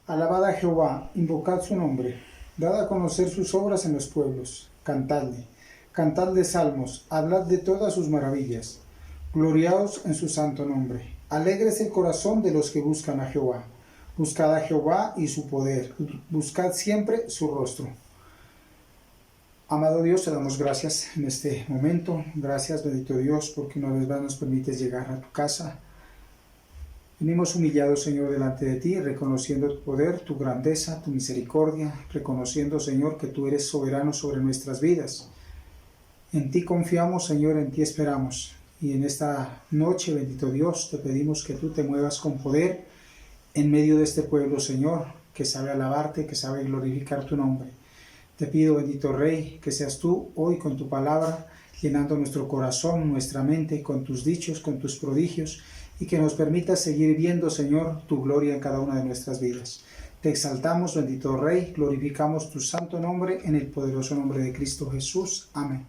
Alabad a Jehová, invocad su nombre, dad a conocer sus obras en los pueblos, cantadle salmos, hablad de todas sus maravillas, gloriaos en su santo nombre. Alégrese el corazón de los que buscan a Jehová. Buscad a Jehová y su poder, buscad siempre su rostro. Amado Dios, te damos gracias en este momento. Gracias, bendito Dios, porque una vez más nos permites llegar a tu casa. Venimos humillados, Señor, delante de ti, reconociendo tu poder, tu grandeza, tu misericordia, reconociendo, Señor, que tú eres soberano sobre nuestras vidas. En ti confiamos, Señor, en ti esperamos. Y en esta noche, bendito Dios, te pedimos que tú te muevas con poder en medio de este pueblo, Señor, que sabe alabarte, que sabe glorificar tu nombre. Te pido, bendito Rey, que seas tú hoy con tu palabra, llenando nuestro corazón, nuestra mente, con tus dichos, con tus prodigios, y que nos permitas seguir viendo, Señor, tu gloria en cada una de nuestras vidas. Te exaltamos, bendito Rey, glorificamos tu santo nombre en el poderoso nombre de Cristo Jesús. Amén.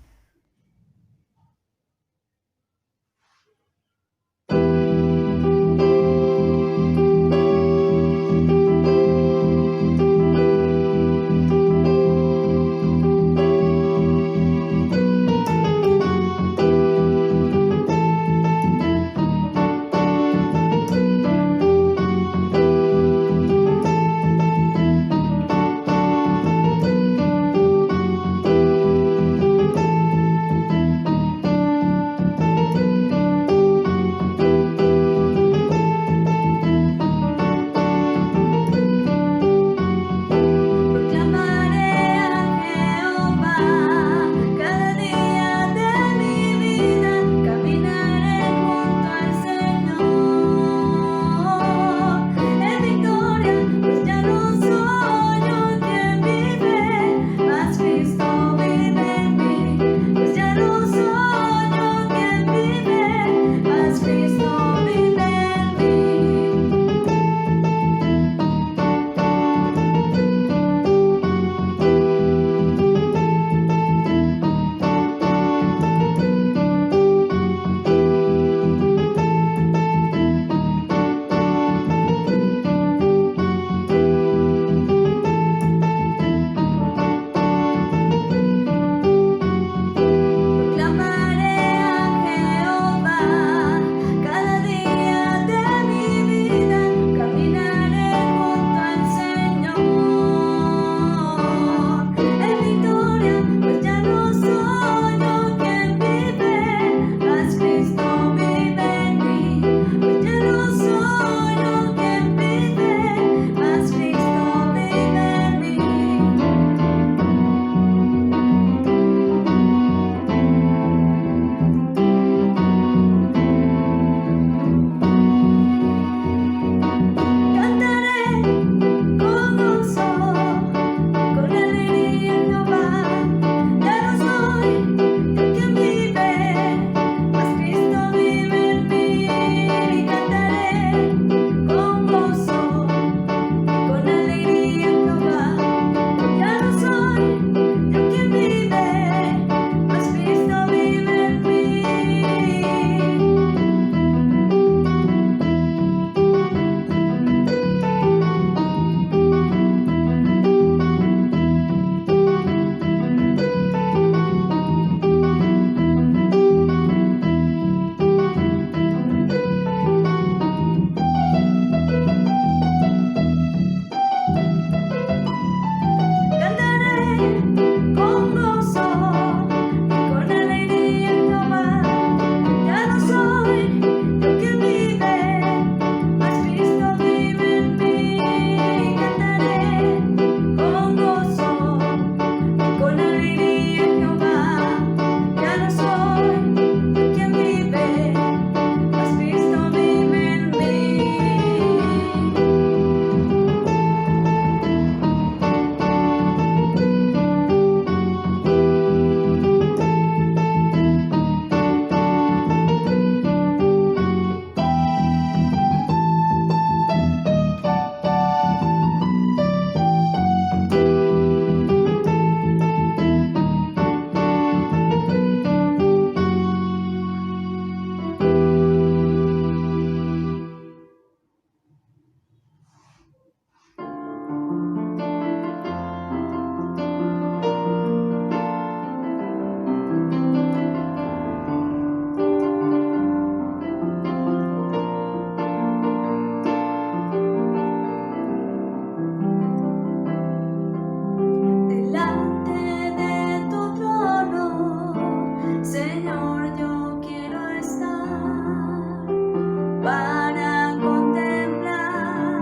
para contemplar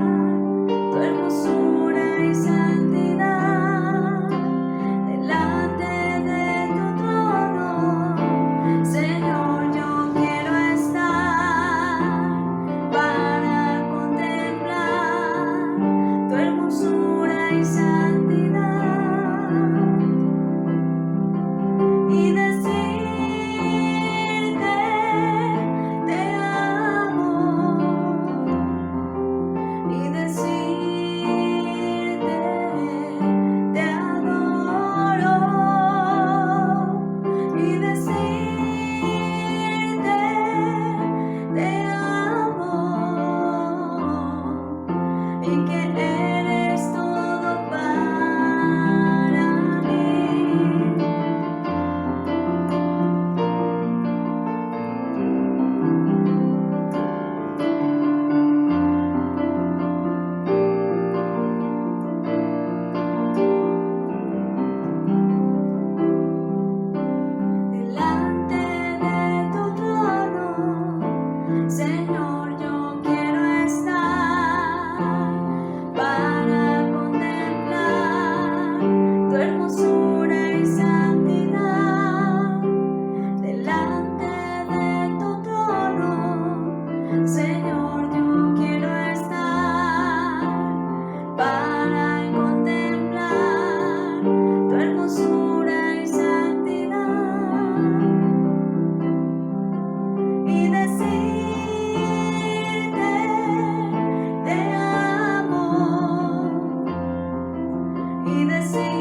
tu hermosura y santidad delante de tu trono. Señor, yo quiero estar para contemplar tu hermosura y santidad y decirte te amo, y decirte te adoro, y decirte te amo, y que eres todo para mí. Delante de tu trono, Señor, yo quiero estar para contemplar tu hermosura y santidad. Delante de tu trono, Señor, yo quiero estar para contemplar tu hermosura y santidad y decirte te amo, y decirte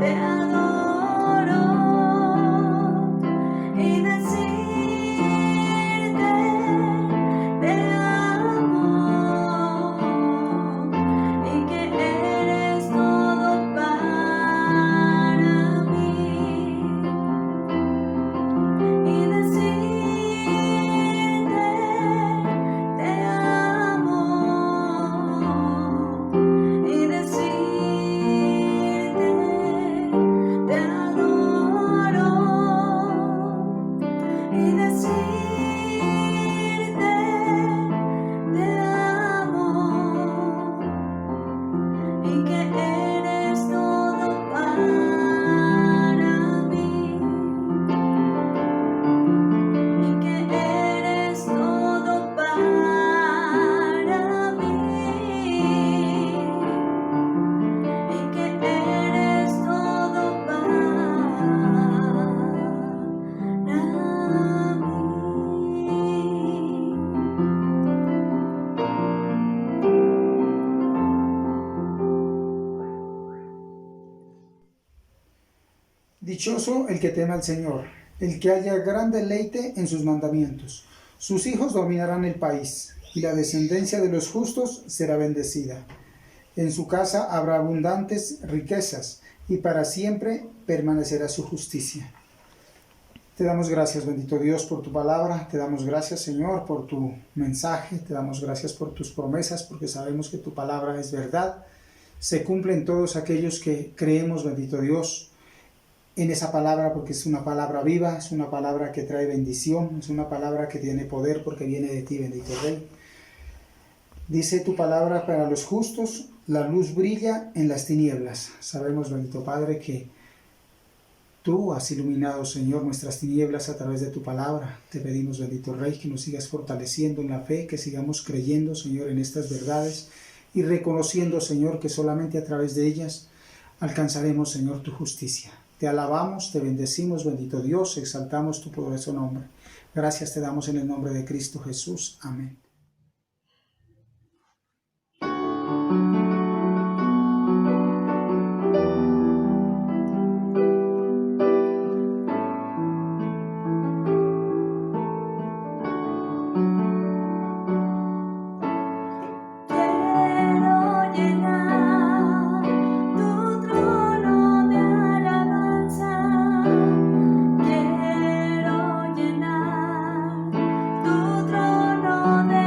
te adoro, y decirte te amo, y que eres todo para mí, y decirte te amo, y decirte te adoro, y decirte te amo, y que eres todo para mí, y que eres todo para mí, y que eres todo para mí. Dichoso el que teme al Señor, el que haya gran deleite en sus mandamientos. Sus hijos dominarán el país, y la descendencia de los justos será bendecida. En su casa habrá abundantes riquezas, y para siempre permanecerá su justicia. Te damos gracias, bendito Dios, por tu palabra. Te damos gracias, Señor, por tu mensaje. Te damos gracias por tus promesas, porque sabemos que tu palabra es verdad. Se cumplen todos aquellos que creemos, bendito Dios, en esa palabra, porque es una palabra viva, es una palabra que trae bendición, es una palabra que tiene poder porque viene de ti, bendito Rey. Dice tu palabra: para los justos la luz brilla en las tinieblas. Sabemos, bendito Padre, que tú has iluminado, Señor, nuestras tinieblas a través de tu palabra. Te pedimos, bendito Rey, que nos sigas fortaleciendo en la fe, que sigamos creyendo, Señor, en estas verdades y reconociendo, Señor, que solamente a través de ellas alcanzaremos, Señor, tu justicia. Te alabamos, te bendecimos, bendito Dios, exaltamos tu poderoso nombre. Gracias te damos en el nombre de Cristo Jesús. Amén. Quiero llenar tu trono de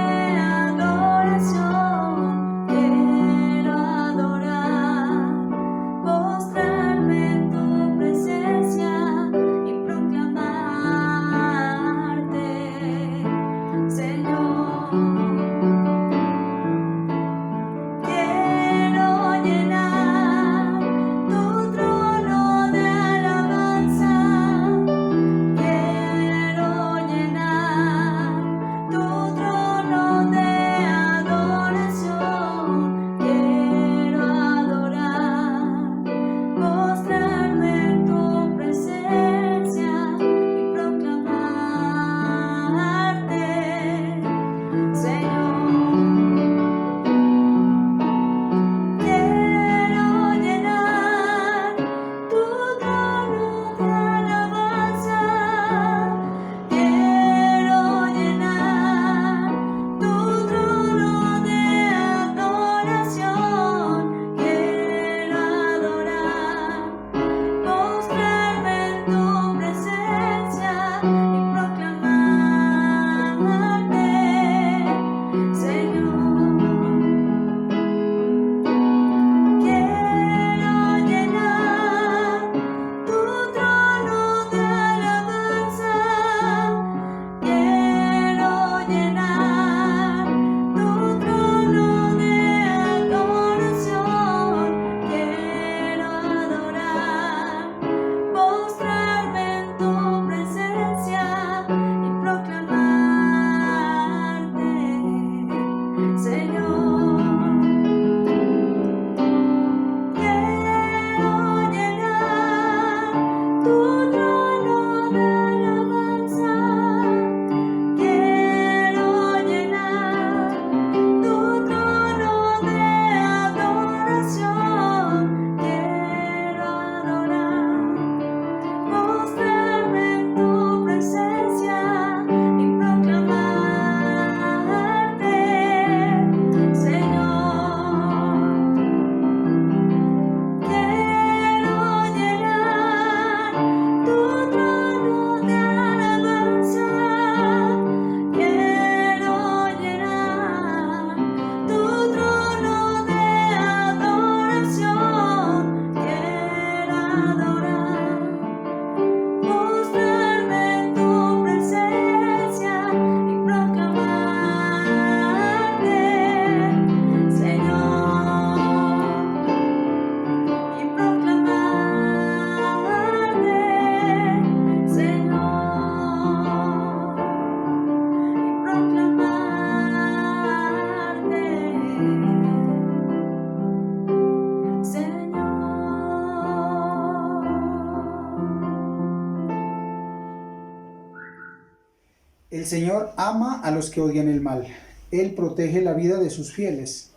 El Señor ama a los que odian el mal. Él protege la vida de sus fieles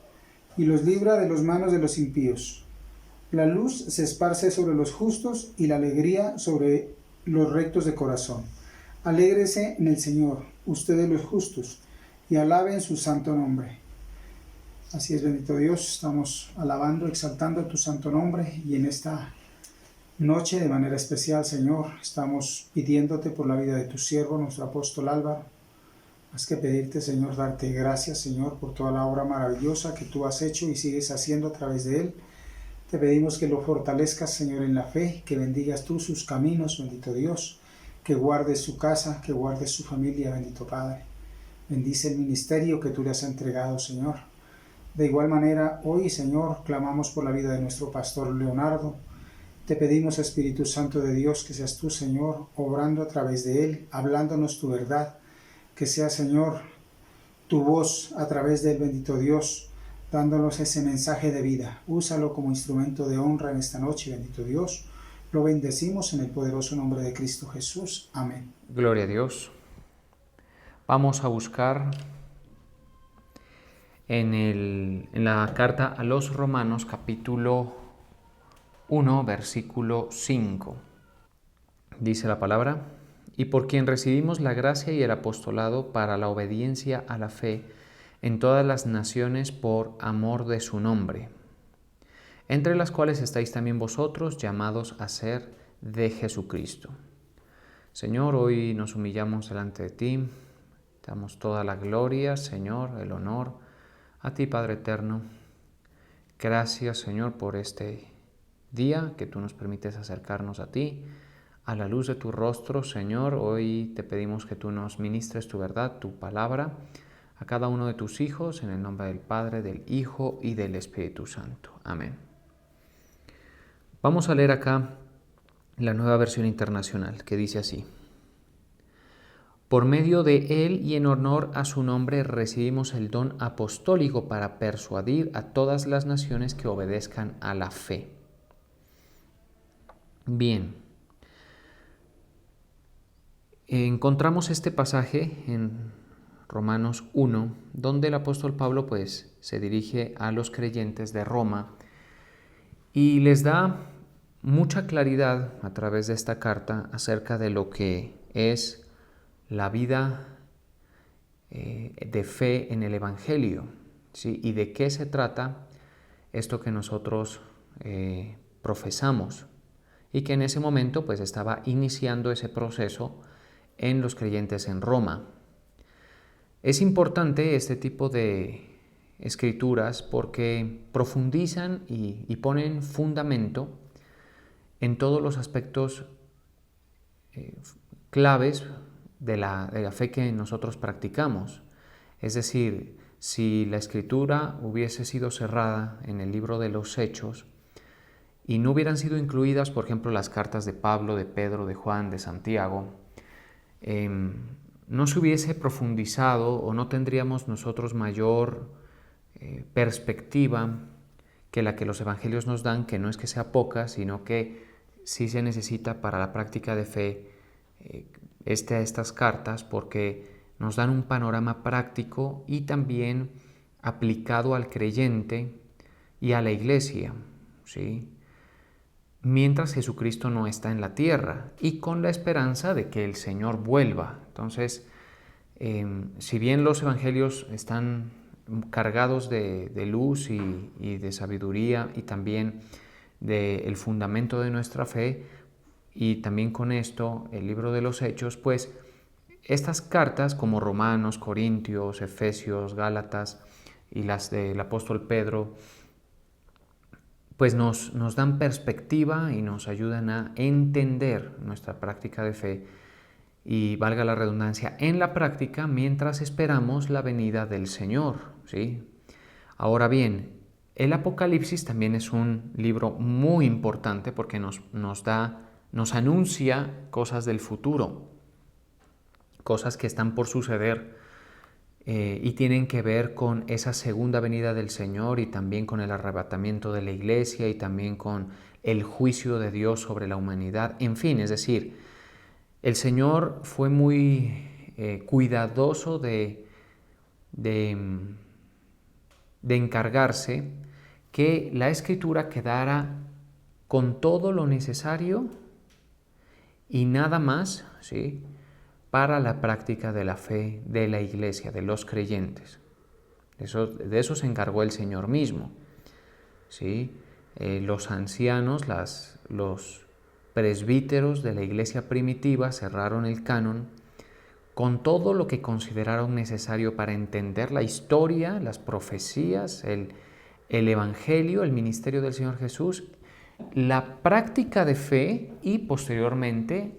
y los libra de las manos de los impíos. La luz se esparce sobre los justos y la alegría sobre los rectos de corazón. Alégrese en el Señor, ustedes los justos, y alaben su santo nombre. Así es, bendito Dios, estamos alabando, exaltando tu santo nombre, y en esta noche de manera especial, Señor, estamos pidiéndote por la vida de tu siervo, nuestro apóstol Álvaro. Más que pedirte, Señor, darte gracias, Señor, por toda la obra maravillosa que tú has hecho y sigues haciendo a través de él. Te pedimos que lo fortalezcas, Señor, en la fe, que bendigas tú sus caminos, bendito Dios, que guardes su casa, que guardes su familia, bendito Padre. Bendice el ministerio que tú le has entregado, Señor. De igual manera, hoy, Señor, clamamos por la vida de nuestro pastor Leonardo. Te pedimos, Espíritu Santo de Dios, que seas tú, Señor, obrando a través de él, hablándonos tu verdad, que sea, Señor, tu voz a través del bendito Dios, dándonos ese mensaje de vida. Úsalo como instrumento de honra en esta noche, bendito Dios. Lo bendecimos en el poderoso nombre de Cristo Jesús. Amén. Gloria a Dios. Vamos a buscar en la carta a los Romanos, capítulo 1, versículo 5. Dice la palabra: y por quien recibimos la gracia y el apostolado para la obediencia a la fe en todas las naciones por amor de su nombre, entre las cuales estáis también vosotros, llamados a ser de Jesucristo. Señor, hoy nos humillamos delante de ti, damos toda la gloria, Señor, el honor a ti, Padre eterno. Gracias, Señor, por este día que tú nos permites acercarnos a ti, a la luz de tu rostro, Señor. Hoy te pedimos que tú nos ministres tu verdad, tu palabra, a cada uno de tus hijos, en el nombre del Padre, del Hijo y del Espíritu Santo. Amén. Vamos a leer acá la Nueva Versión Internacional, que dice así: por medio de él y en honor a su nombre recibimos el don apostólico para persuadir a todas las naciones que obedezcan a la fe. Bien, encontramos este pasaje en Romanos 1, donde el apóstol Pablo pues se dirige a los creyentes de Roma y les da mucha claridad a través de esta carta acerca de lo que es la vida de fe en el Evangelio, ¿sí? Y de qué se trata esto que nosotros profesamos, y que en ese momento pues estaba iniciando ese proceso en los creyentes en Roma. Es importante este tipo de escrituras porque profundizan y ponen fundamento en todos los aspectos claves de la fe que nosotros practicamos. Es decir, si la escritura hubiese sido cerrada en el libro de los Hechos y no hubieran sido incluidas, por ejemplo, las cartas de Pablo, de Pedro, de Juan, de Santiago, no se hubiese profundizado o no tendríamos nosotros mayor perspectiva que la que los evangelios nos dan, que no es que sea poca, sino que sí se necesita para la práctica de fe estas cartas, porque nos dan un panorama práctico y también aplicado al creyente y a la iglesia, ¿sí? Mientras Jesucristo no está en la tierra y con la esperanza de que el Señor vuelva. Entonces, si bien los evangelios están cargados de luz y de sabiduría y también del fundamento de nuestra fe, y también con esto el libro de los Hechos, pues estas cartas como Romanos, Corintios, Efesios, Gálatas y las del apóstol Pedro, pues nos dan perspectiva y nos ayudan a entender nuestra práctica de fe y, valga la redundancia, en la práctica mientras esperamos la venida del Señor, ¿sí? Ahora bien, el Apocalipsis también es un libro muy importante porque nos anuncia cosas del futuro, cosas que están por suceder y tienen que ver con esa segunda venida del Señor y también con el arrebatamiento de la iglesia y también con el juicio de Dios sobre la humanidad. En fin, es decir, el Señor fue muy cuidadoso de encargarse que la Escritura quedara con todo lo necesario y nada más, ¿sí?, para la práctica de la fe de la Iglesia, de los creyentes. De eso se encargó el Señor mismo, ¿sí? Los ancianos, los presbíteros de la Iglesia primitiva cerraron el canon con todo lo que consideraron necesario para entender la historia, las profecías, el Evangelio, el ministerio del Señor Jesús, la práctica de fe y posteriormente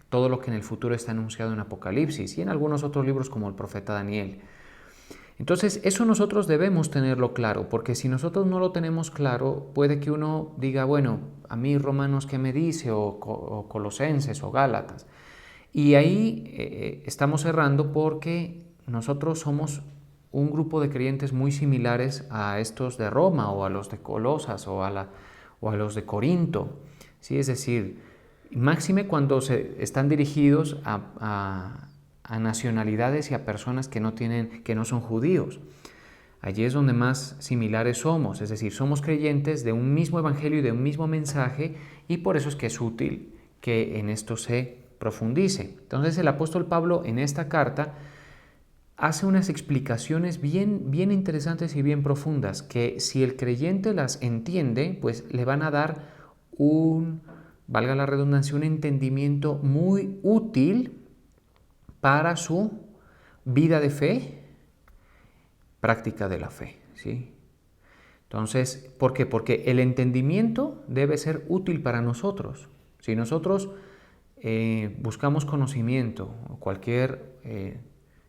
todo lo que en el futuro está anunciado en Apocalipsis y en algunos otros libros como el profeta Daniel. Entonces, eso nosotros debemos tenerlo claro, porque si nosotros no lo tenemos claro, puede que uno diga, bueno, a mí Romanos, ¿qué me dice? O Colosenses o Gálatas. Y ahí estamos errando porque nosotros somos un grupo de creyentes muy similares a estos de Roma o a los de Colosas o a los de Corinto, ¿sí? Es decir, máxime cuando están dirigidos a nacionalidades y a personas que no son judíos. Allí es donde más similares somos, es decir, somos creyentes de un mismo evangelio y de un mismo mensaje, y por eso es que es útil que en esto se profundice. Entonces el apóstol Pablo en esta carta hace unas explicaciones bien interesantes y bien profundas, que si el creyente las entiende, pues le van a dar valga la redundancia, un entendimiento muy útil para su vida de fe, práctica de la fe, ¿sí? Entonces, ¿por qué? Porque el entendimiento debe ser útil para nosotros. Si nosotros buscamos conocimiento o cualquier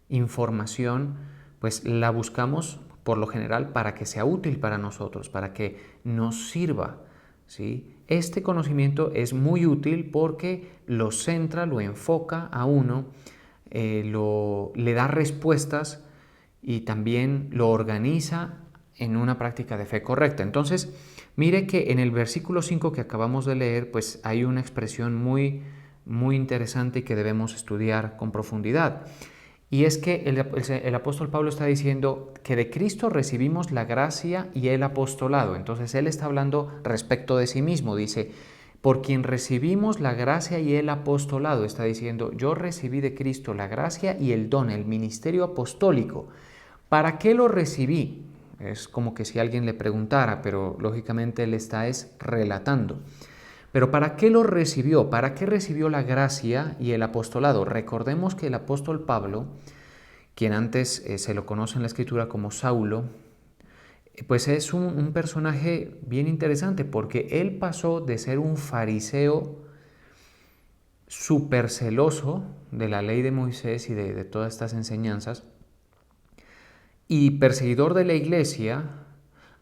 información, pues la buscamos por lo general para que sea útil para nosotros, para que nos sirva, ¿sí? Este conocimiento es muy útil porque lo centra, lo enfoca a uno, le da respuestas y también lo organiza en una práctica de fe correcta. Entonces, mire que en el versículo 5 que acabamos de leer, pues hay una expresión muy interesante que debemos estudiar con profundidad. Y es que el apóstol Pablo está diciendo que de Cristo recibimos la gracia y el apostolado. Entonces él está hablando respecto de sí mismo. Dice, por quien recibimos la gracia y el apostolado. Está diciendo, yo recibí de Cristo la gracia y el don, el ministerio apostólico. ¿Para qué lo recibí? Es como que si alguien le preguntara, pero lógicamente él está relatando. Pero ¿para qué lo recibió? ¿Para qué recibió la gracia y el apostolado? Recordemos que el apóstol Pablo, quien antes se lo conoce en la Escritura como Saulo, pues es un personaje bien interesante porque él pasó de ser un fariseo súper celoso de la ley de Moisés y de todas estas enseñanzas y perseguidor de la iglesia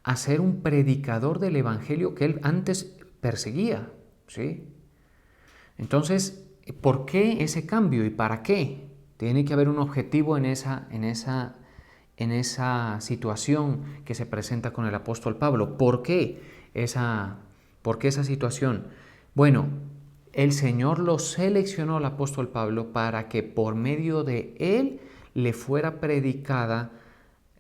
a ser un predicador del evangelio que él antes perseguía, ¿sí? Entonces, ¿por qué ese cambio y para qué? Tiene que haber un objetivo en esa situación que se presenta con el apóstol Pablo. ¿Por qué esa situación? Bueno, el Señor lo seleccionó al apóstol Pablo para que por medio de él le fuera predicada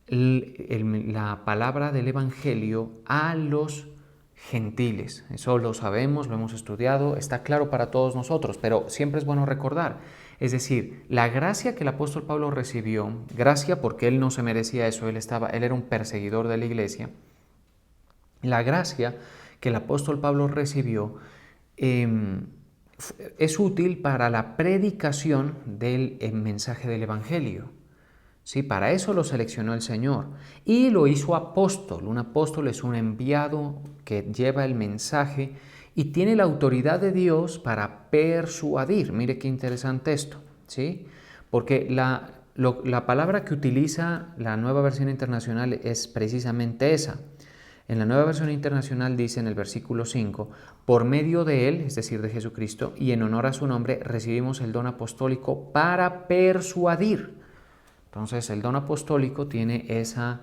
la palabra del evangelio a los gentiles. Eso lo sabemos, lo hemos estudiado, está claro para todos nosotros, pero siempre es bueno recordar. Es decir, la gracia que el apóstol Pablo recibió, gracia porque él no se merecía eso, él era un perseguidor de la iglesia. La gracia que el apóstol Pablo recibió es útil para la predicación del mensaje del evangelio. Sí, para eso lo seleccionó el Señor y lo hizo apóstol. Un apóstol es un enviado que lleva el mensaje y tiene la autoridad de Dios para persuadir. Mire qué interesante esto, ¿sí? Porque la palabra que utiliza la Nueva Versión Internacional es precisamente esa. En la Nueva Versión Internacional dice en el versículo 5, por medio de Él, es decir, de Jesucristo, y en honor a su nombre, recibimos el don apostólico para persuadir. Entonces el don apostólico tiene esa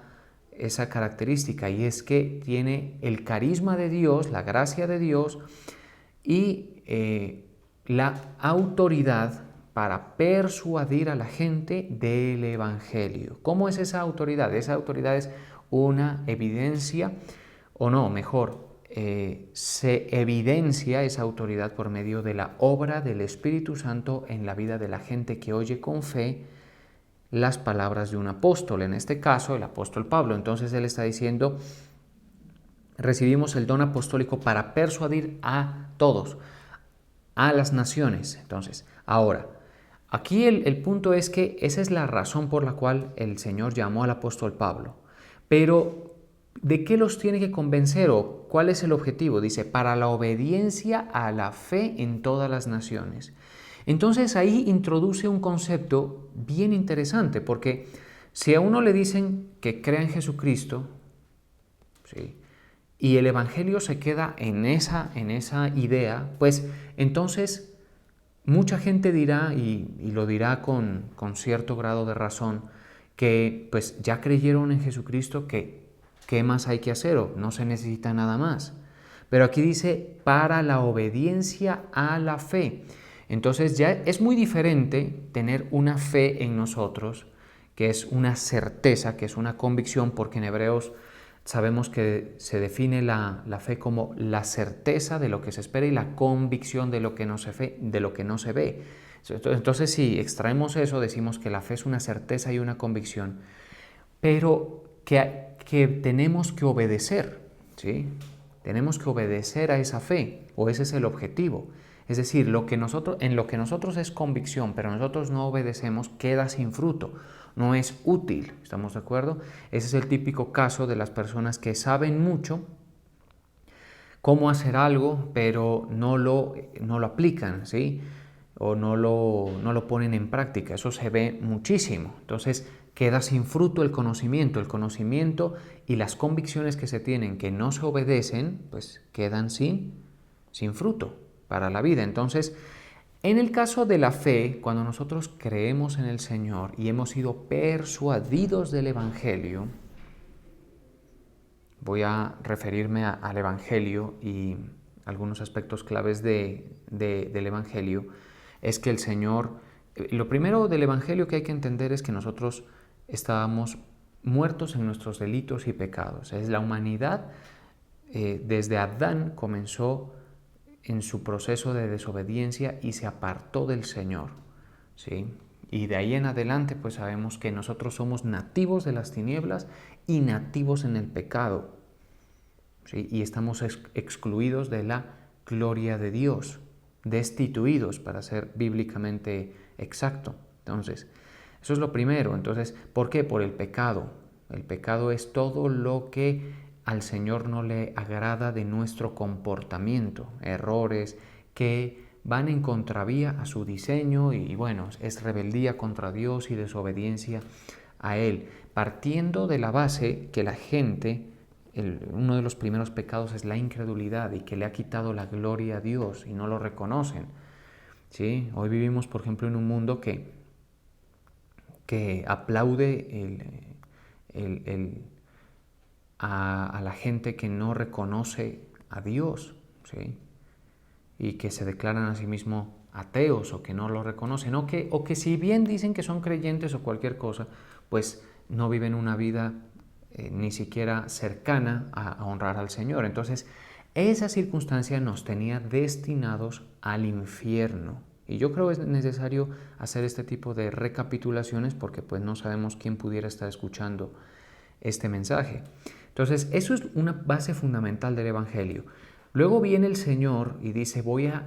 característica y es que tiene el carisma de Dios, la gracia de Dios y la autoridad para persuadir a la gente del Evangelio. ¿Cómo es esa autoridad? Esa autoridad es una evidencia, o no, mejor, se evidencia esa autoridad por medio de la obra del Espíritu Santo en la vida de la gente que oye con fe las palabras de un apóstol, en este caso el apóstol Pablo. Entonces él está diciendo, recibimos el don apostólico para persuadir a todos, a las naciones. Entonces, ahora, aquí el punto es que esa es la razón por la cual el Señor llamó al apóstol Pablo. Pero, ¿de qué los tiene que convencer o cuál es el objetivo? Dice, para la obediencia a la fe en todas las naciones. Entonces ahí introduce un concepto bien interesante, porque si a uno le dicen que crea en Jesucristo, ¿sí?, y el Evangelio se queda en esa idea, pues entonces mucha gente dirá, y lo dirá con cierto grado de razón, que pues ya creyeron en Jesucristo, que ¿qué más hay que hacer? O no se necesita nada más. Pero aquí dice, para la obediencia a la fe. Entonces ya es muy diferente tener una fe en nosotros, que es una certeza, que es una convicción, porque en Hebreos sabemos que se define la fe como la certeza de lo que se espera y la convicción de lo que no se ve. Entonces, si extraemos eso, decimos que la fe es una certeza y una convicción, pero que tenemos que obedecer, ¿sí? Tenemos que obedecer a esa fe, o ese es el objetivo. Es decir, en lo que nosotros es convicción, pero nosotros no obedecemos, queda sin fruto. No es útil, ¿estamos de acuerdo? Ese es el típico caso de las personas que saben mucho cómo hacer algo, pero no lo aplican, ¿sí? O no lo ponen en práctica. Eso se ve muchísimo. Entonces, queda sin fruto el conocimiento y las convicciones que se tienen que no se obedecen, pues quedan sin fruto para la vida. Entonces, en el caso de la fe, cuando nosotros creemos en el Señor y hemos sido persuadidos del Evangelio, voy a referirme al Evangelio y algunos aspectos claves del Evangelio, es que el Señor, lo primero del Evangelio que hay que entender es que nosotros estábamos muertos en nuestros delitos y pecados. Es la humanidad, desde Adán comenzó en su proceso de desobediencia y se apartó del Señor, ¿sí? Y de ahí en adelante pues sabemos que nosotros somos nativos de las tinieblas y nativos en el pecado, ¿sí? Y estamos excluidos de la gloria de Dios, destituidos, para ser bíblicamente exacto. Entonces, eso es lo primero. Entonces, ¿por qué? Por el pecado. El pecado es todo lo que al Señor no le agrada de nuestro comportamiento, errores que van en contravía a su diseño y bueno, es rebeldía contra Dios y desobediencia a Él, partiendo de la base que la gente, uno de los primeros pecados es la incredulidad y que le ha quitado la gloria a Dios y no lo reconocen, ¿sí? Hoy vivimos, por ejemplo, en un mundo que aplaude a la gente que no reconoce a Dios, ¿sí? Y que se declaran a sí mismos ateos o que no lo reconocen, o que si bien dicen que son creyentes o cualquier cosa, pues no viven una vida ni siquiera cercana a honrar al Señor. Entonces, esa circunstancia nos tenía destinados al infierno. Y yo creo que es necesario hacer este tipo de recapitulaciones porque pues no sabemos quién pudiera estar escuchando este mensaje. Entonces, eso es una base fundamental del Evangelio. Luego viene el Señor y dice, voy a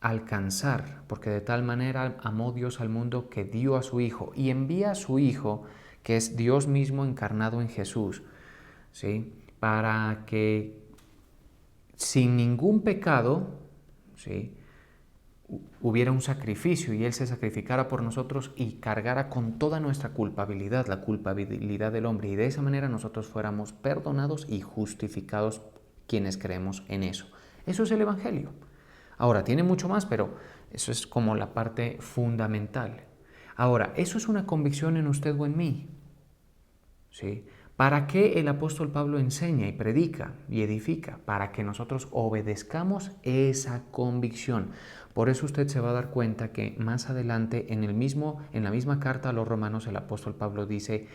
alcanzar, porque de tal manera amó Dios al mundo que dio a su Hijo, y envía a su Hijo, que es Dios mismo encarnado en Jesús, ¿sí? Para que sin ningún pecado, ¿sí?, hubiera un sacrificio y Él se sacrificara por nosotros y cargara con toda nuestra culpabilidad, la culpabilidad del hombre, y de esa manera nosotros fuéramos perdonados y justificados quienes creemos en eso. Eso es el Evangelio. Ahora, tiene mucho más, pero eso es como la parte fundamental. Ahora, eso es una convicción en usted o en mí, ¿sí? ¿Para qué el apóstol Pablo enseña y predica y edifica? Para que nosotros obedezcamos esa convicción. Por eso usted se va a dar cuenta que más adelante en la misma carta a los romanos el apóstol Pablo dice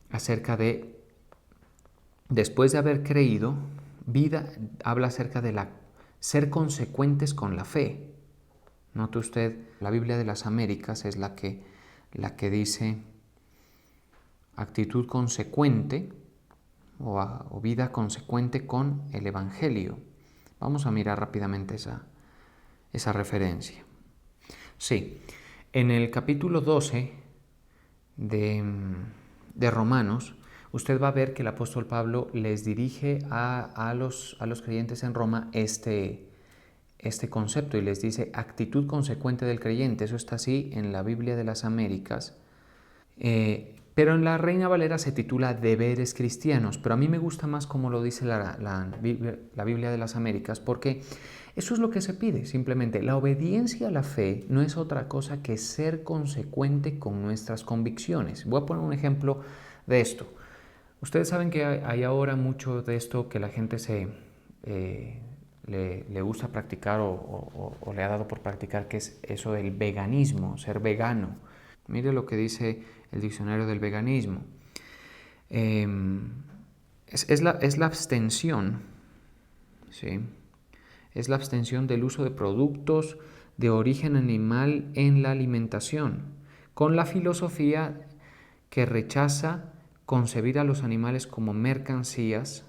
acerca de, después de haber creído, habla acerca de ser consecuentes con la fe. Note usted, la Biblia de las Américas es la que dice actitud consecuente o vida consecuente con el Evangelio. Vamos a mirar rápidamente esa referencia. Sí, en el capítulo 12 de Romanos, usted va a ver que el apóstol Pablo les dirige a los creyentes en Roma este concepto y les dice actitud consecuente del creyente. Eso está así en la Biblia de las Américas. Pero en la Reina Valera se titula Deberes cristianos, pero a mí me gusta más como lo dice la Biblia de las Américas, porque eso es lo que se pide, simplemente. La obediencia a la fe no es otra cosa que ser consecuente con nuestras convicciones. Voy a poner un ejemplo de esto. Ustedes saben que hay ahora mucho de esto que la gente le gusta practicar o le ha dado por practicar, que es eso del veganismo, ser vegano. Mire lo que dice el diccionario del veganismo. Es la abstención, ¿sí? Es la abstención del uso de productos de origen animal en la alimentación, con la filosofía que rechaza concebir a los animales como mercancías.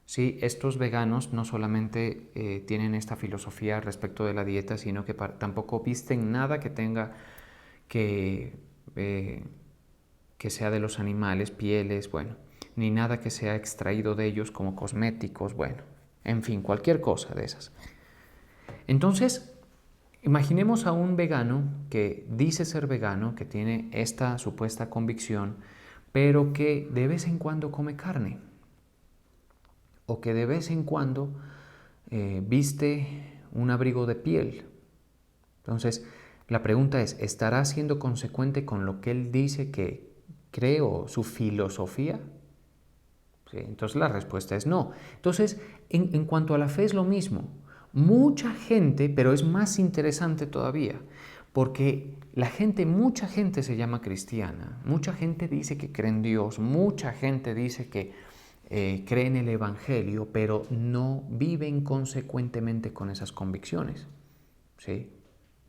Sí, estos veganos no solamente tienen esta filosofía respecto de la dieta, sino que tampoco visten nada que tenga que sea de los animales, pieles, bueno, ni nada que sea extraído de ellos como cosméticos, bueno, en fin, cualquier cosa de esas. Entonces, imaginemos a un vegano que dice ser vegano, que tiene esta supuesta convicción, pero que de vez en cuando come carne, o que de vez en cuando viste un abrigo de piel. Entonces, la pregunta es, ¿estará siendo consecuente con lo que él dice que cree o su filosofía? Sí, entonces la respuesta es no. Entonces, en cuanto a la fe es lo mismo. Mucha gente, pero es más interesante todavía, porque mucha gente se llama cristiana, mucha gente dice que cree en Dios, mucha gente dice que cree en el Evangelio, pero no viven consecuentemente con esas convicciones, ¿sí?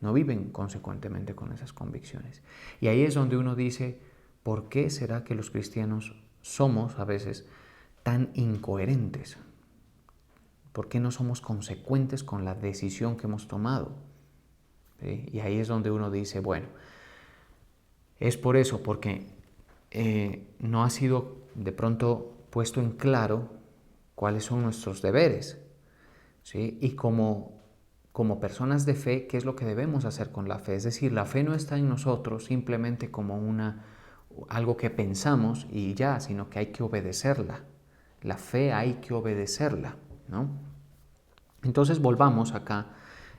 No viven consecuentemente con esas convicciones. Y ahí es donde uno dice, ¿por qué será que los cristianos somos a veces tan incoherentes? ¿Por qué no somos consecuentes con la decisión que hemos tomado? ¿Sí? Y ahí es donde uno dice, bueno, es por eso, porque no ha sido de pronto puesto en claro cuáles son nuestros deberes, ¿sí? Y como personas de fe, ¿qué es lo que debemos hacer con la fe? Es decir, la fe no está en nosotros simplemente como algo que pensamos y ya, sino que hay que obedecerla. La fe hay que obedecerla, ¿no? Entonces volvamos acá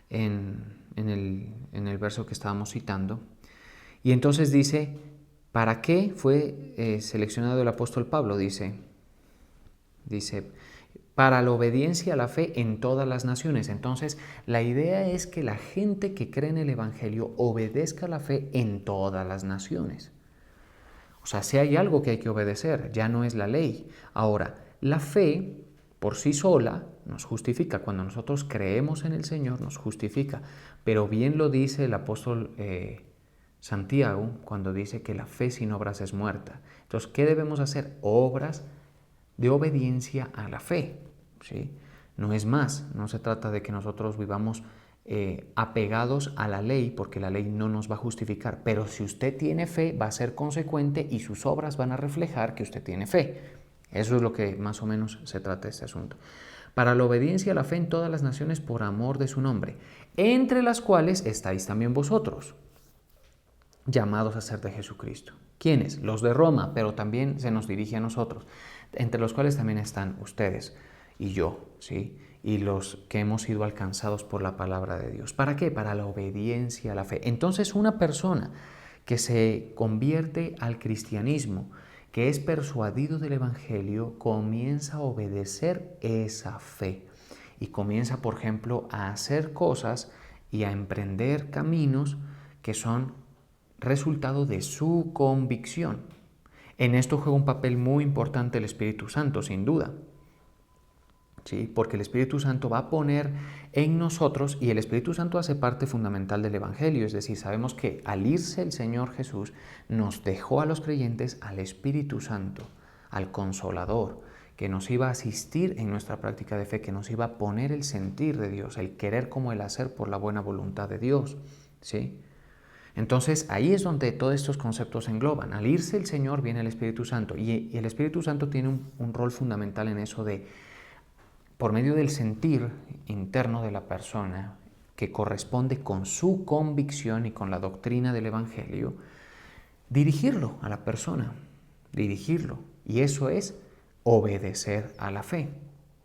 en el verso que estábamos citando. Y entonces dice, ¿para qué fue seleccionado el apóstol Pablo? Dice, para la obediencia a la fe en todas las naciones. Entonces, la idea es que la gente que cree en el Evangelio obedezca la fe en todas las naciones. O sea, si hay algo que hay que obedecer, ya no es la ley. Ahora, la fe por sí sola nos justifica. Cuando nosotros creemos en el Señor, nos justifica. Pero bien lo dice el apóstol Santiago cuando dice que la fe sin obras es muerta. Entonces, ¿qué debemos hacer? Obras de obediencia a la fe, ¿sí? No es más, no se trata de que nosotros vivamos apegados a la ley, porque la ley no nos va a justificar, pero si usted tiene fe, va a ser consecuente y sus obras van a reflejar que usted tiene fe. Eso es lo que más o menos se trata de este asunto. Para la obediencia a la fe en todas las naciones por amor de su nombre, entre las cuales estáis también vosotros, llamados a ser de Jesucristo. ¿Quiénes? Los de Roma, pero también se nos dirige a nosotros, entre los cuales también están ustedes y yo, ¿sí? Y los que hemos sido alcanzados por la palabra de Dios. ¿Para qué? Para la obediencia a la fe. Entonces, una persona que se convierte al cristianismo, que es persuadido del Evangelio, comienza a obedecer esa fe. y comienza, por ejemplo, a hacer cosas y a emprender caminos que son resultado de su convicción. En esto juega un papel muy importante el Espíritu Santo, sin duda. ¿Sí? Porque el Espíritu Santo va a poner en nosotros, y el Espíritu Santo hace parte fundamental del Evangelio, es decir, sabemos que al irse el Señor Jesús nos dejó a los creyentes al Espíritu Santo, al Consolador, que nos iba a asistir en nuestra práctica de fe, que nos iba a poner el sentir de Dios, el querer como el hacer por la buena voluntad de Dios. ¿Sí? Entonces ahí es donde todos estos conceptos se engloban. Al irse el Señor viene el Espíritu Santo, y el Espíritu Santo tiene un rol fundamental en eso de, por medio del sentir interno de la persona, que corresponde con su convicción y con la doctrina del Evangelio, dirigirlo a la persona, dirigirlo. Y eso es obedecer a la fe.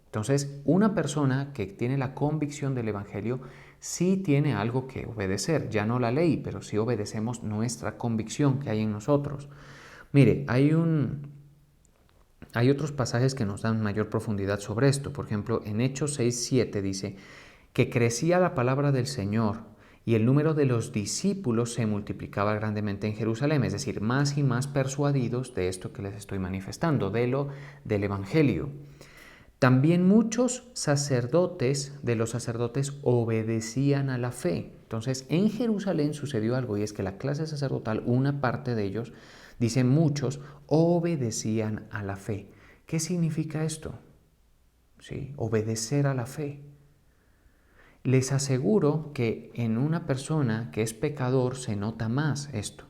Entonces, una persona que tiene la convicción del Evangelio sí tiene algo que obedecer, ya no la ley, pero sí obedecemos nuestra convicción que hay en nosotros. Mire, hay otros pasajes que nos dan mayor profundidad sobre esto. Por ejemplo, en Hechos 6:7 dice que crecía la palabra del Señor y el número de los discípulos se multiplicaba grandemente en Jerusalén, es decir, más y más persuadidos de esto que les estoy manifestando, del Evangelio. También muchos sacerdotes de los sacerdotes obedecían a la fe. Entonces, en Jerusalén sucedió algo, y es que la clase sacerdotal, una parte de ellos, dicen muchos, obedecían a la fe. ¿Qué significa esto? ¿Sí? Obedecer a la fe. Les aseguro que en una persona que es pecador se nota más esto,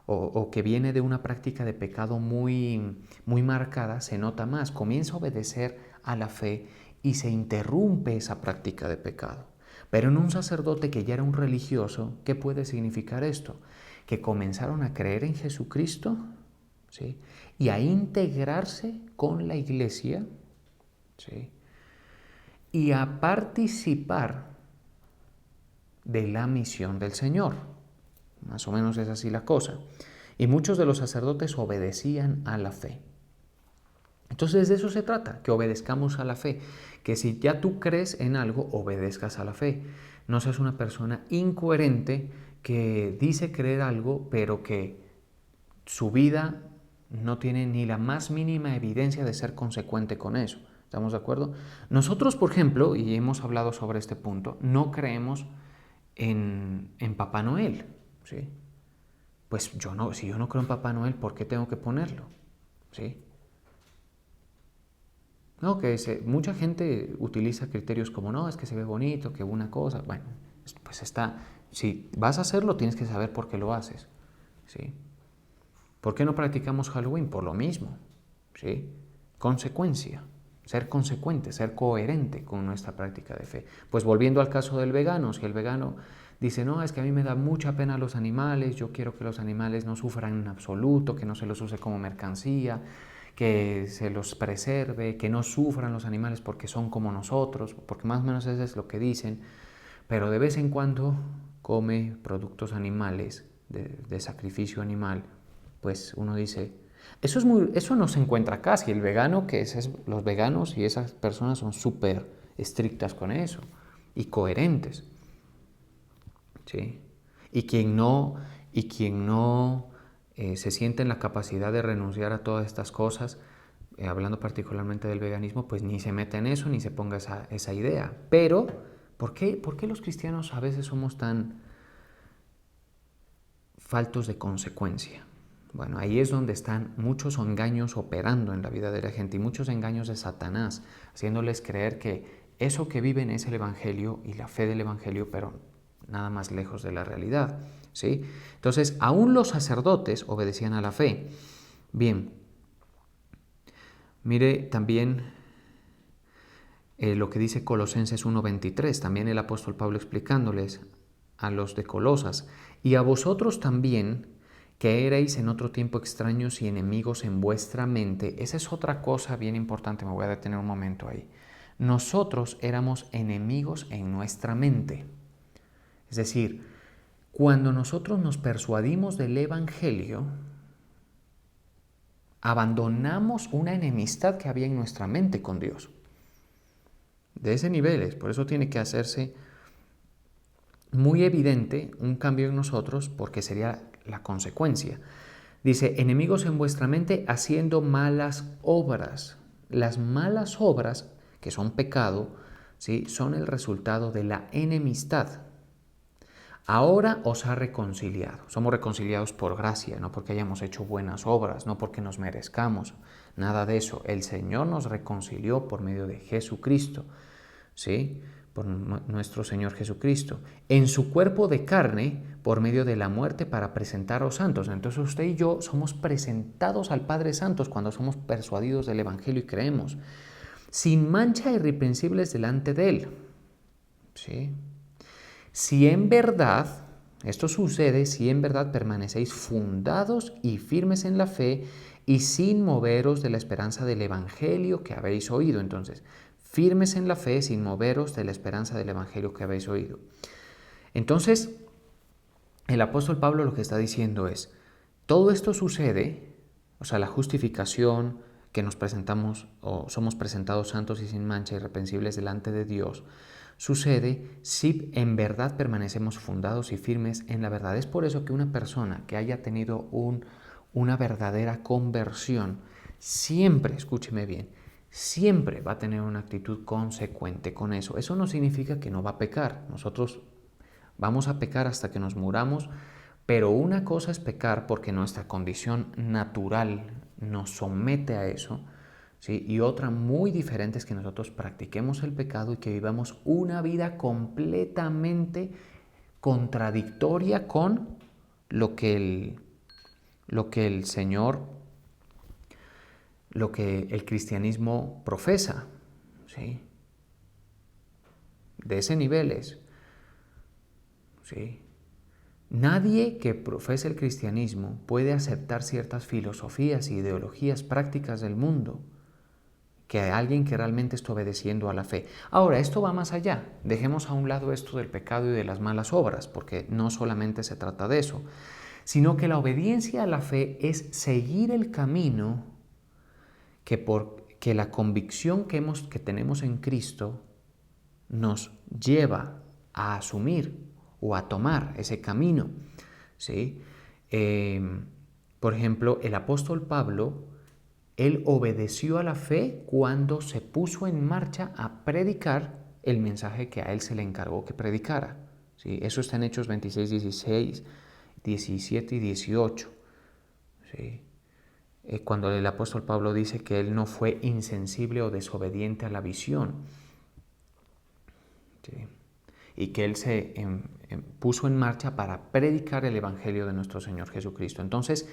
o que viene de una práctica de pecado muy, muy marcada, se nota más. Comienza a obedecer a la fe y se interrumpe esa práctica de pecado. Pero en un sacerdote que ya era un religioso, ¿qué puede significar esto? Que comenzaron a creer en Jesucristo, ¿sí? Y a integrarse con la iglesia, ¿sí? Y a participar de la misión del Señor. Más o menos es así la cosa. Y muchos de los sacerdotes obedecían a la fe. Entonces de eso se trata, que obedezcamos a la fe. Que si ya tú crees en algo, obedezcas a la fe. No seas una persona incoherente que dice creer algo, pero que su vida no tiene ni la más mínima evidencia de ser consecuente con eso. ¿Estamos de acuerdo? Nosotros, por ejemplo, y hemos hablado sobre este punto, no creemos en Papá Noel, ¿sí? Pues si yo no creo en Papá Noel, ¿por qué tengo que ponerlo? ¿Sí? No, mucha gente utiliza criterios como, no, es que se ve bonito, que una cosa, bueno, pues si vas a hacerlo tienes que saber por qué lo haces, ¿sí? ¿Por qué no practicamos Halloween? Por lo mismo, ¿sí? Consecuencia, ser consecuente, ser coherente con nuestra práctica de fe. Pues volviendo al caso del vegano, si el vegano dice, no, es que a mí me da mucha pena los animales, yo quiero que los animales no sufran en absoluto, que no se los use como mercancía, que se los preserve, que no sufran los animales porque son como nosotros, porque más o menos eso es lo que dicen, pero de vez en cuando come productos animales, de sacrificio animal, pues uno dice, eso no se encuentra casi. El vegano, los veganos y esas personas son súper estrictas con eso y coherentes, ¿sí? Y quien no se siente en la capacidad de renunciar a todas estas cosas, hablando particularmente del veganismo, pues ni se mete en eso, ni se ponga esa idea. Pero, ¿por qué los cristianos a veces somos tan faltos de consecuencia? Bueno, ahí es donde están muchos engaños operando en la vida de la gente y muchos engaños de Satanás, haciéndoles creer que eso que viven es el Evangelio y la fe del Evangelio, pero nada más lejos de la realidad, ¿sí? Entonces, aún los sacerdotes obedecían a la fe. Bien, mire también lo que dice Colosenses 1:23, también el apóstol Pablo explicándoles a los de Colosas, y a vosotros también, que erais en otro tiempo extraños y enemigos en vuestra mente. Esa es otra cosa bien importante, me voy a detener un momento ahí. Nosotros éramos enemigos en nuestra mente. Es decir, cuando nosotros nos persuadimos del Evangelio, abandonamos una enemistad que había en nuestra mente con Dios. de ese nivel es. Por eso tiene que hacerse muy evidente un cambio en nosotros, porque sería la consecuencia. Dice, enemigos en vuestra mente haciendo malas obras. Las malas obras, que son pecado, ¿sí?, son el resultado de la enemistad. Ahora os ha reconciliado. Somos reconciliados por gracia, no porque hayamos hecho buenas obras, no porque nos merezcamos, nada de eso. El Señor nos reconcilió por medio de Jesucristo, ¿sí?, por nuestro Señor Jesucristo, en su cuerpo de carne, por medio de la muerte, para presentaros santos. Entonces usted y yo somos presentados al Padre Santos cuando somos persuadidos del Evangelio y creemos, sin mancha, irreprensibles delante de Él, ¿sí? Si en verdad, esto sucede, si en verdad permanecéis fundados y firmes en la fe y sin moveros de la esperanza del Evangelio que habéis oído. Entonces, firmes en la fe, sin moveros de la esperanza del Evangelio que habéis oído. Entonces, el apóstol Pablo lo que está diciendo es, todo esto sucede, o sea, la justificación, que nos presentamos o somos presentados santos y sin mancha, irreprensibles delante de Dios, sucede si en verdad permanecemos fundados y firmes en la verdad. Es por eso que una persona que haya tenido una verdadera conversión, siempre, escúcheme bien, siempre va a tener una actitud consecuente con eso. Eso no significa que no va a pecar. Nosotros vamos a pecar hasta que nos muramos, pero una cosa es pecar porque nuestra condición natural nos somete a eso, ¿sí? Y otra muy diferente es que nosotros practiquemos el pecado y que vivamos una vida completamente contradictoria con lo que el Señor, lo que el cristianismo profesa, ¿sí? De ese nivel es, ¿sí? Nadie que profese el cristianismo puede aceptar ciertas filosofías e ideologías prácticas del mundo que alguien que realmente está obedeciendo a la fe. Ahora, esto va más allá. Dejemos a un lado esto del pecado y de las malas obras, porque no solamente se trata de eso, sino que la obediencia a la fe es seguir el camino que la convicción que tenemos en Cristo nos lleva a asumir o a tomar ese camino, ¿sí? Por ejemplo, el apóstol Pablo, él obedeció a la fe cuando se puso en marcha a predicar el mensaje que a él se le encargó que predicara, ¿sí? Eso está en Hechos 26, 16, 17 y 18, ¿sí? Cuando el apóstol Pablo dice que él no fue insensible o desobediente a la visión, ¿sí? Y que él se puso en marcha para predicar el Evangelio de nuestro Señor Jesucristo. Entonces,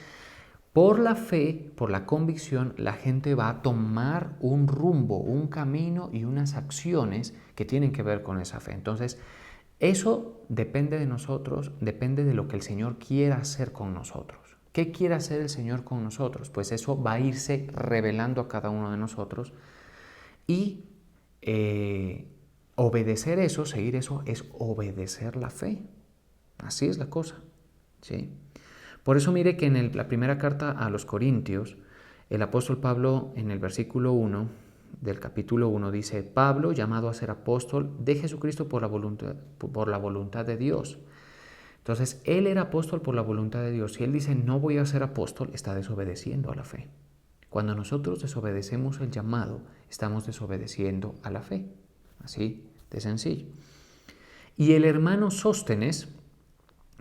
por la fe, por la convicción, la gente va a tomar un rumbo, un camino y unas acciones que tienen que ver con esa fe. Entonces, eso depende de nosotros, depende de lo que el Señor quiera hacer con nosotros. ¿Qué quiere hacer el Señor con nosotros? Pues eso va a irse revelando a cada uno de nosotros y obedecer eso, seguir eso, es obedecer la fe. Así es la cosa, ¿sí? Por eso mire que en la primera carta a los Corintios, el apóstol Pablo en el versículo 1 del capítulo 1 dice, Pablo, llamado a ser apóstol de Jesucristo por la voluntad de Dios. Entonces, él era apóstol por la voluntad de Dios. Si él dice, no voy a ser apóstol, está desobedeciendo a la fe. Cuando nosotros desobedecemos el llamado, estamos desobedeciendo a la fe. Así de sencillo. Y el hermano Sóstenes,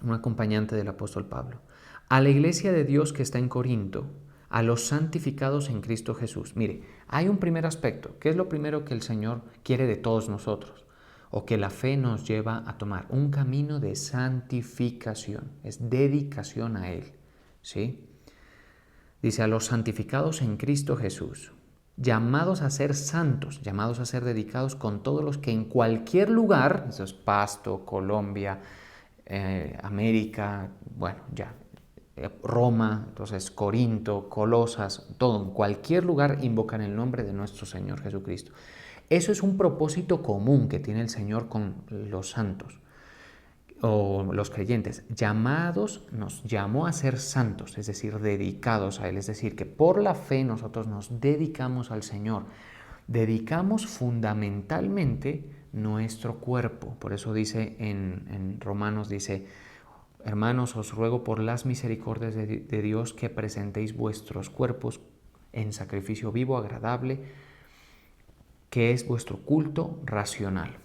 un acompañante del apóstol Pablo, a la iglesia de Dios que está en Corinto, a los santificados en Cristo Jesús. Mire, hay un primer aspecto. ¿Qué es lo primero que el Señor quiere de todos nosotros? O que la fe nos lleva a tomar un camino de santificación. Es dedicación a Él, ¿sí? Dice, a los santificados en Cristo Jesús, llamados a ser santos, llamados a ser dedicados con todos los que en cualquier lugar, eso es Pasto, Colombia, América, bueno, ya, Roma, entonces Corinto, Colosas, todo, en cualquier lugar invocan el nombre de nuestro Señor Jesucristo. Eso es un propósito común que tiene el Señor con los santos o los creyentes. Llamados, nos llamó a ser santos, es decir, dedicados a Él. Es decir, que por la fe nosotros nos dedicamos al Señor. dedicamos fundamentalmente nuestro cuerpo. Por eso dice en Romanos, dice, hermanos, os ruego por las misericordias de Dios que presentéis vuestros cuerpos en sacrificio vivo, agradable, que es vuestro culto racional.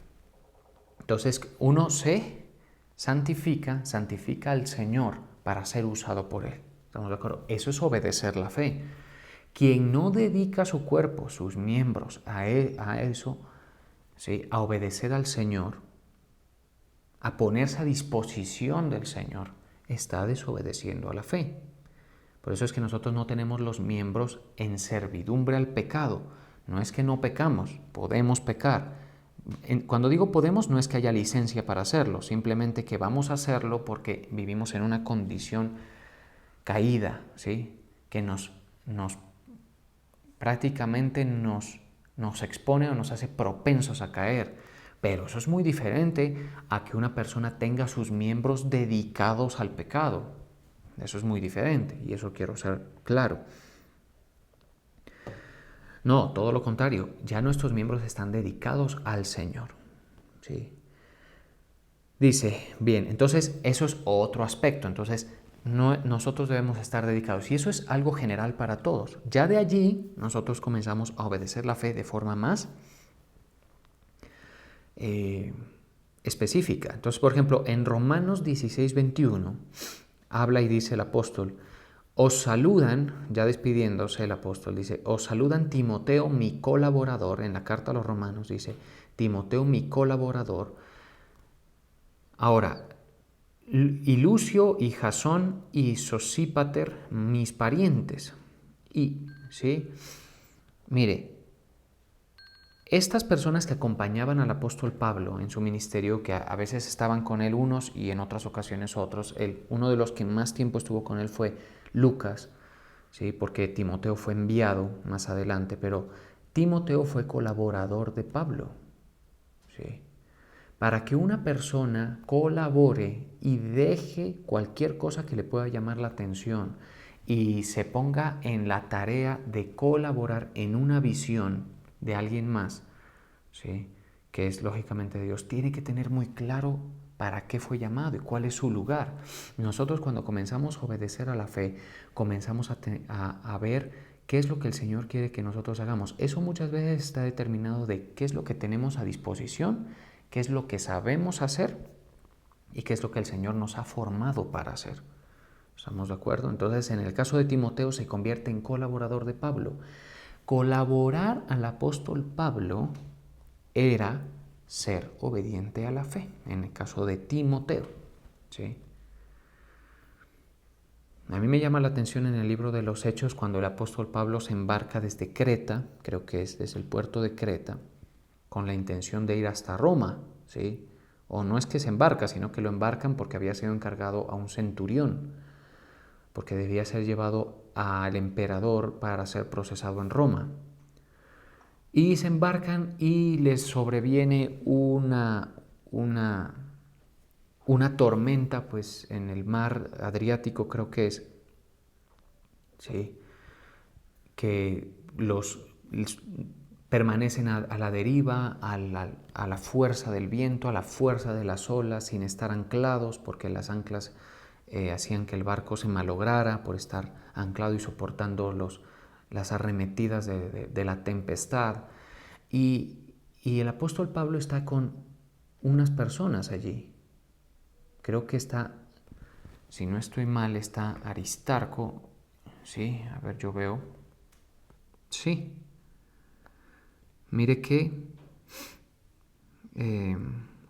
Entonces uno se santifica al Señor para ser usado por Él. ¿Estamos de acuerdo? Eso es obedecer la fe. Quien no dedica su cuerpo, sus miembros a eso, ¿sí?, a obedecer al Señor, a ponerse a disposición del Señor, está desobedeciendo a la fe. Por eso es que nosotros no tenemos los miembros en servidumbre al pecado. No es que no pecamos, podemos pecar. Cuando digo podemos, no es que haya licencia para hacerlo, simplemente que vamos a hacerlo porque vivimos en una condición caída, ¿sí?, que prácticamente nos expone o nos hace propensos a caer. Pero eso es muy diferente a que una persona tenga sus miembros dedicados al pecado. Eso es muy diferente y eso quiero ser claro. No, todo lo contrario, ya nuestros miembros están dedicados al Señor. ¿Sí? Dice, bien, entonces eso es otro aspecto. Entonces nosotros debemos estar dedicados y eso es algo general para todos. Ya de allí nosotros comenzamos a obedecer la fe de forma más específica. Entonces, por ejemplo, en Romanos 16:21 habla y dice el apóstol, os saludan, ya despidiéndose el apóstol, dice, os saludan Timoteo, mi colaborador, en la carta a los romanos dice, Timoteo, mi colaborador. Ahora, y Lucio y Jasón y Sosípater, mis parientes. Y, ¿sí? Mire, estas personas que acompañaban al apóstol Pablo en su ministerio, que a veces estaban con él unos y en otras ocasiones otros, uno de los que más tiempo estuvo con él fue Lucas, ¿sí?, porque Timoteo fue enviado más adelante, pero Timoteo fue colaborador de Pablo, ¿sí? Para que una persona colabore y deje cualquier cosa que le pueda llamar la atención y se ponga en la tarea de colaborar en una visión de alguien más, ¿sí?, que es lógicamente Dios, tiene que tener muy claro para qué fue llamado y cuál es su lugar. Nosotros cuando comenzamos a obedecer a la fe, comenzamos a ver qué es lo que el Señor quiere que nosotros hagamos. Eso muchas veces está determinado de qué es lo que tenemos a disposición, qué es lo que sabemos hacer y qué es lo que el Señor nos ha formado para hacer. ¿Estamos de acuerdo? Entonces, en el caso de Timoteo se convierte en colaborador de Pablo. Colaborar al apóstol Pablo era ser obediente a la fe, en el caso de Timoteo, ¿sí? A mí me llama la atención en el libro de los Hechos cuando el apóstol Pablo se embarca desde Creta, creo que es desde el puerto de Creta, con la intención de ir hasta Roma, ¿sí? O no es que se embarca, sino que lo embarcan porque había sido encargado a un centurión, porque debía ser llevado al emperador para ser procesado en Roma. Y se embarcan y les sobreviene una tormenta, pues en el mar Adriático creo que es, ¿sí?, que permanecen a la deriva, a la fuerza del viento, a la fuerza de las olas, sin estar anclados, porque las anclas hacían que el barco se malograra por estar anclado y soportando las arremetidas de la tempestad. Y el apóstol Pablo está con unas personas allí. Creo que está, si no estoy mal, está Aristarco. Sí, a ver, yo veo. Sí. Mire que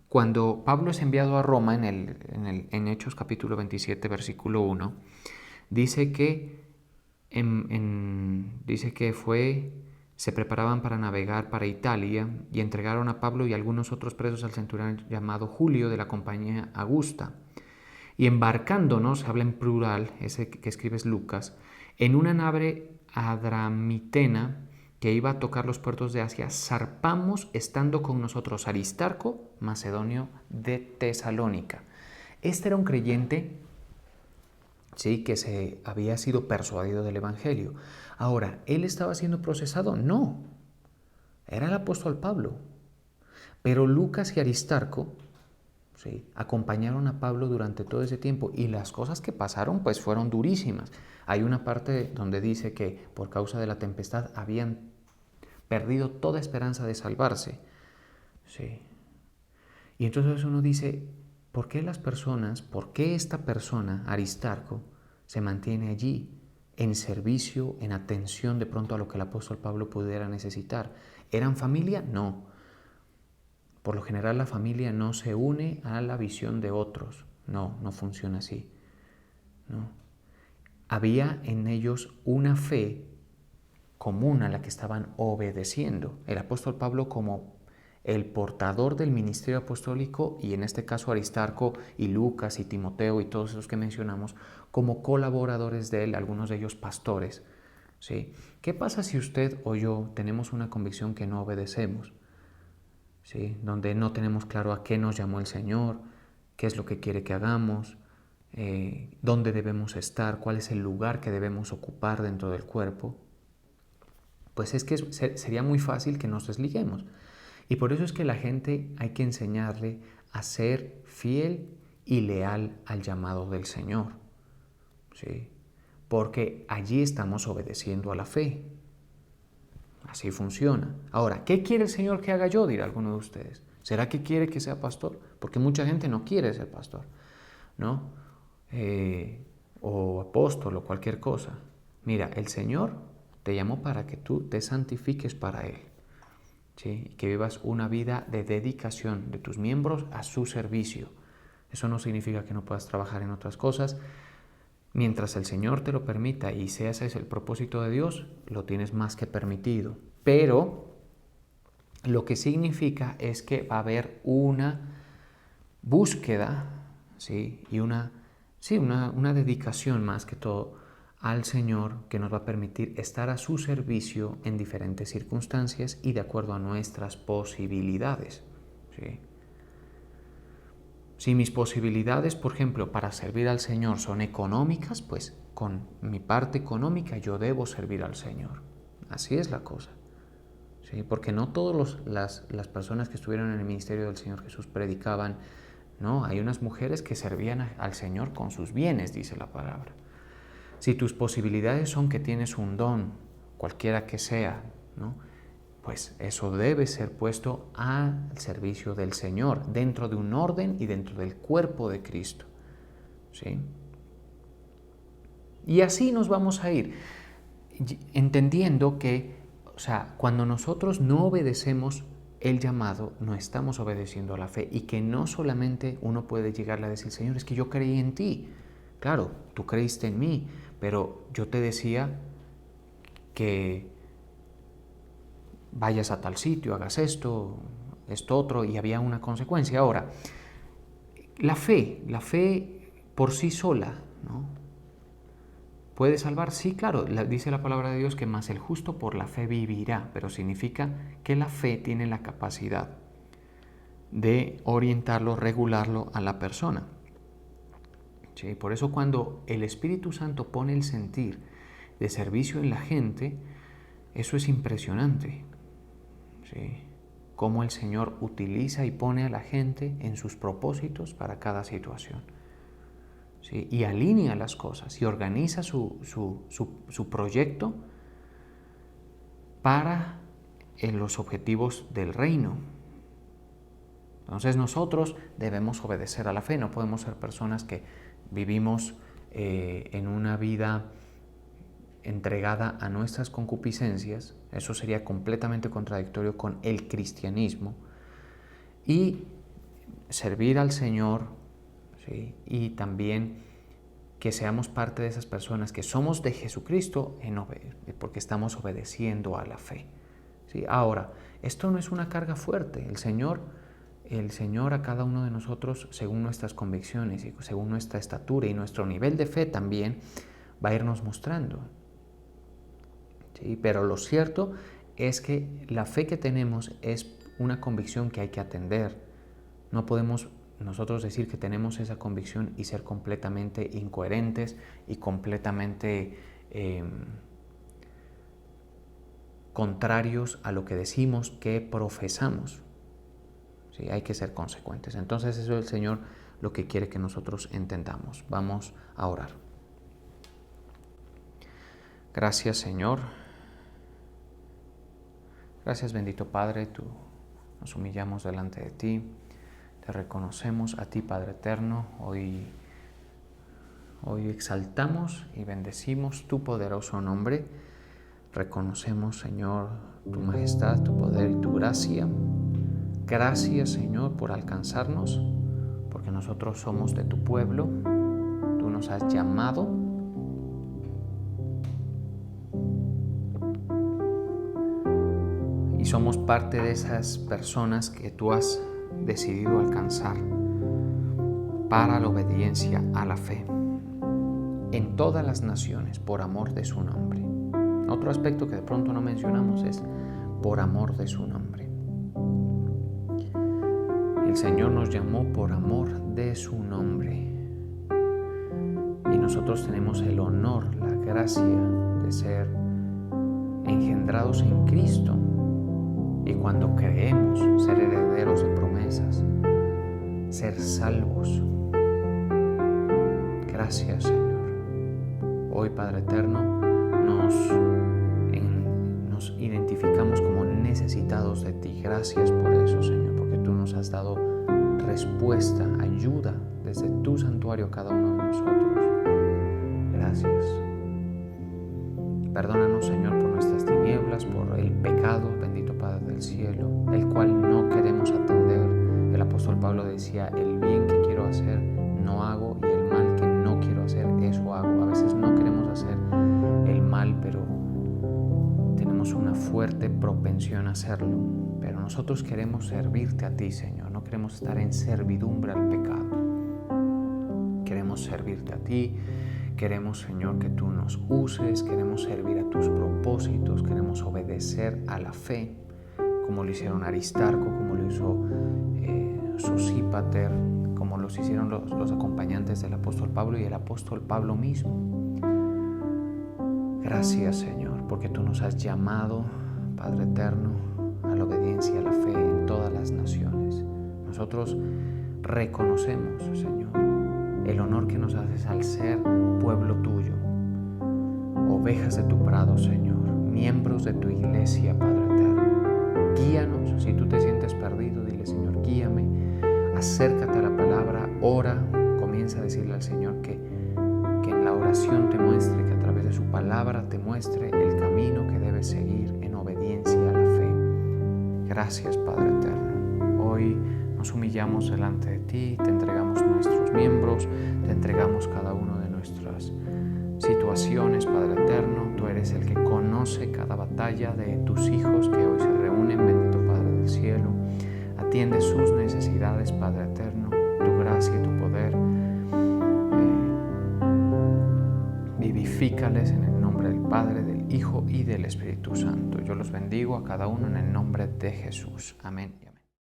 cuando Pablo es enviado a Roma en Hechos capítulo 27, versículo 1, dice que se preparaban para navegar para Italia y entregaron a Pablo y algunos otros presos al centurión llamado Julio de la compañía Augusta. Y embarcándonos, habla en plural, ese que escribe es Lucas, en una nave adramitena que iba a tocar los puertos de Asia, zarpamos estando con nosotros Aristarco, macedonio de Tesalónica. Este era un creyente, sí, que se había sido persuadido del Evangelio. Ahora, ¿él estaba siendo procesado? No. era el apóstol Pablo. Pero Lucas y Aristarco, ¿sí?, acompañaron a Pablo durante todo ese tiempo y las cosas que pasaron pues fueron durísimas. Hay una parte donde dice que por causa de la tempestad habían perdido toda esperanza de salvarse. Sí. Y entonces uno dice, ¿por qué por qué esta persona, Aristarco, se mantiene allí en servicio, en atención de pronto a lo que el apóstol Pablo pudiera necesitar? ¿Eran familia? No. Por lo general la familia no se une a la visión de otros. No, no funciona así. No. Había en ellos una fe común a la que estaban obedeciendo. El apóstol Pablo como el portador del ministerio apostólico, y en este caso Aristarco y Lucas y Timoteo y todos esos que mencionamos, como colaboradores de él, algunos de ellos pastores. ¿Sí? ¿Qué pasa si usted o yo tenemos una convicción que no obedecemos? ¿Sí? Donde no tenemos claro a qué nos llamó el Señor, qué es lo que quiere que hagamos, dónde debemos estar, cuál es el lugar que debemos ocupar dentro del cuerpo. Pues es que sería muy fácil que nos desliguemos. Y por eso es que la gente hay que enseñarle a ser fiel y leal al llamado del Señor. ¿Sí? Porque allí estamos obedeciendo a la fe. Así funciona. Ahora, ¿qué quiere el Señor que haga yo? Dirá alguno de ustedes. ¿Será que quiere que sea pastor? Porque mucha gente no quiere ser pastor, ¿no? O apóstol o cualquier cosa. Mira, el Señor te llamó para que tú te santifiques para Él, ¿sí? Y que vivas una vida de dedicación de tus miembros a su servicio. Eso no significa que no puedas trabajar en otras cosas. Mientras el Señor te lo permita y sea ese el propósito de Dios, lo tienes más que permitido. Pero lo que significa es que va a haber una búsqueda, ¿sí?, y una dedicación más que todo al Señor, que nos va a permitir estar a su servicio en diferentes circunstancias y de acuerdo a nuestras posibilidades. ¿Sí? Si mis posibilidades, por ejemplo, para servir al Señor son económicas, pues con mi parte económica yo debo servir al Señor. Así es la cosa. ¿Sí? Porque no todas las personas que estuvieron en el ministerio del Señor Jesús predicaban, ¿no? Hay unas mujeres que servían al Señor con sus bienes, dice la palabra. Si tus posibilidades son que tienes un don, cualquiera que sea, ¿no?, pues eso debe ser puesto al servicio del Señor, dentro de un orden y dentro del cuerpo de Cristo. ¿Sí? Y así nos vamos a ir, entendiendo que, o sea, cuando nosotros no obedecemos el llamado, no estamos obedeciendo a la fe, y que no solamente uno puede llegarle a decir, Señor, es que yo creí en ti. Claro, tú creíste en mí, pero yo te decía que vayas a tal sitio, hagas esto otro, y había una consecuencia. Ahora, la fe por sí sola, ¿no?, ¿puede salvar? Sí, claro, dice la palabra de Dios que más el justo por la fe vivirá, pero significa que la fe tiene la capacidad de orientarlo, regularlo a la persona. ¿Sí? Por eso cuando el Espíritu Santo pone el sentir de servicio en la gente, eso es impresionante. ¿Sí? Cómo el Señor utiliza y pone a la gente en sus propósitos para cada situación. ¿Sí? Y alinea las cosas y organiza su proyecto para los objetivos del reino. Entonces nosotros debemos obedecer a la fe, no podemos ser personas que vivimos en una vida entregada a nuestras concupiscencias. Eso sería completamente contradictorio con el cristianismo, y servir al Señor, ¿sí?, y también que seamos parte de esas personas que somos de Jesucristo porque estamos obedeciendo a la fe. ¿Sí? Ahora, esto no es una carga fuerte. El Señor a cada uno de nosotros, según nuestras convicciones y según nuestra estatura y nuestro nivel de fe también, va a irnos mostrando. ¿Sí? Pero lo cierto es que la fe que tenemos es una convicción que hay que atender. No podemos nosotros decir que tenemos esa convicción y ser completamente incoherentes y completamente contrarios a lo que decimos que profesamos. Sí, hay que ser consecuentes. Entonces eso es el Señor lo que quiere que nosotros entendamos. Vamos a orar. Gracias, Señor. Gracias, bendito Padre. Nos humillamos delante de ti. Te reconocemos a ti, Padre eterno. Hoy exaltamos y bendecimos tu poderoso nombre. Reconocemos, Señor, tu majestad, tu poder y tu gracia. Gracias, Señor, por alcanzarnos, porque nosotros somos de tu pueblo. Tú nos has llamado. Y somos parte de esas personas que tú has decidido alcanzar para la obediencia a la fe en todas las naciones por amor de su nombre. Otro aspecto que de pronto no mencionamos es por amor de su nombre. El Señor nos llamó por amor de su nombre y nosotros tenemos el honor, la gracia de ser engendrados en Cristo y cuando creemos ser herederos de promesas, ser salvos. Gracias, Señor. Hoy, Padre eterno, nos identificamos como necesitados de ti. Gracias por eso, Señor, porque tú nos has dado respuesta, ayuda desde tu santuario a cada uno de nosotros. Gracias. Perdónanos, Señor, por nuestras tinieblas, por el pecado, bendito Padre del cielo, el cual no queremos atender. El apóstol Pablo decía, el bien que quiero hacer no hago y el mal que no quiero hacer, eso hago. A veces no queremos hacer el mal, pero tenemos una fuerte propensión a hacerlo. Pero nosotros queremos servirte a ti, Señor. No queremos estar en servidumbre al pecado. Queremos servirte a ti. Queremos, Señor, que tú nos uses. Queremos servir a tus propósitos. Queremos obedecer a la fe, como lo hicieron Aristarco, como lo hizo Sosípater, como los hicieron los acompañantes del apóstol Pablo y el apóstol Pablo mismo. Gracias, Señor, porque tú nos has llamado, Padre eterno, a la obediencia, a la fe en todas las naciones. Nosotros reconocemos, Señor, el honor que nos haces al ser pueblo tuyo, ovejas de tu prado, Señor, miembros de tu iglesia, Padre eterno. Guíanos, si tú te sientes perdido, dile, Señor, guíame, acércate a la palabra, ora, comienza a decirle al Señor que en la oración te muestre, que a través de su palabra te muestre el camino que debes seguir en obediencia a la fe. Gracias, Padre eterno. Hoy nos humillamos delante de ti, te entregamos nuestros miembros, te entregamos cada una de nuestras situaciones, Padre eterno. Tú eres el que conoce cada batalla de tus hijos que hoy se reúnen, bendito Padre del cielo. Atiende sus necesidades, Padre eterno, tu gracia y tu poder. Vivifícales en el nombre del Padre, del Hijo y del Espíritu Santo. Yo los bendigo a cada uno en el nombre de Jesús. Amén.